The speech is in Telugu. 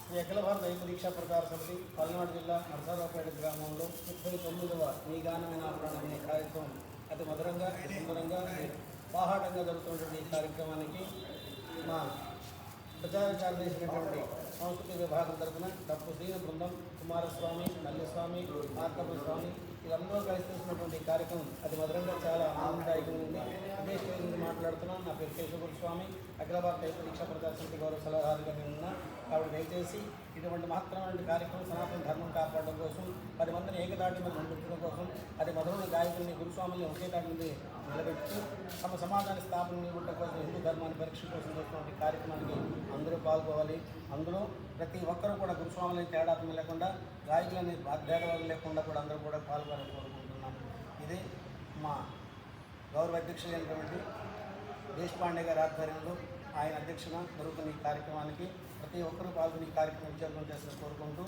శ్రీ అఖిల భారత దైవ దీక్షా ప్రచార సమితి పల్నాడు జిల్లా నరసరావుపేట గ్రామంలో 39వ నీ గానమైన అనే కార్యక్రమం అతి మధురంగా సుందరంగా బాహాటంగా జరుగుతున్నటువంటి ఈ కార్యక్రమానికి మా ప్రచారం చేసినటువంటి సంస్కృతి విభాగం తరఫున డాక్టర్ శ్రీన బృందం, కుమారస్వామి, మల్లిస్వామి, మార్కప్ప స్వామి వీళ్ళందరూ కలిసి చేసినటువంటి కార్యక్రమం అతి మధురంగా చాలా ఆనందదాయకంగా ఉంది. ఇదే స్టేజ్ నుంచి మాట్లాడుతున్నాను. నా పేరు కేశవగురు స్వామి, అఖిల భారత దైవ దీక్షా ప్రచార సమితి గౌరవ సలహాదారుగా నేను ఉన్నా. కాబట్టి దయచేసి ఇటువంటి మహత్తరమైన కార్యక్రమం సనాతన ధర్మం కాపాడడం కోసం, 10 మందిని ఏకదాటి మీద నిలబెట్టడం కోసం, అది మధురమైన గాయకుల్ని గురుస్వాముల్ని ఒకే దాటి మీద నిలబెడుతూ తమ సమాజాన్ని స్థాపన నిలబెట్టడం కోసం, హిందూ ధర్మాన్ని పరీక్ష కోసం చేస్తున్నటువంటి కార్యక్రమానికి అందరూ పాల్గొవాలి. అందులో ప్రతి ఒక్కరూ కూడా గురుస్వాములని తేడాత్మ లేకుండా, గాయకులని భేదవాళ్ళు లేకుండా కూడా అందరూ కూడా పాల్గొనాలని కోరుకుంటున్నాము. ఇది మా గౌరవ అధ్యక్షులైనటువంటి దేశపాండే గారి ఆధ్వర్యంలో ఆయన అధ్యక్షన జరుగుతున్న ఈ కార్యక్రమానికి ప్రతి ఒక్కరూ పాల్గొని ఈ కార్యక్రమం విజయవంతం చేసిన కోరుకుంటూ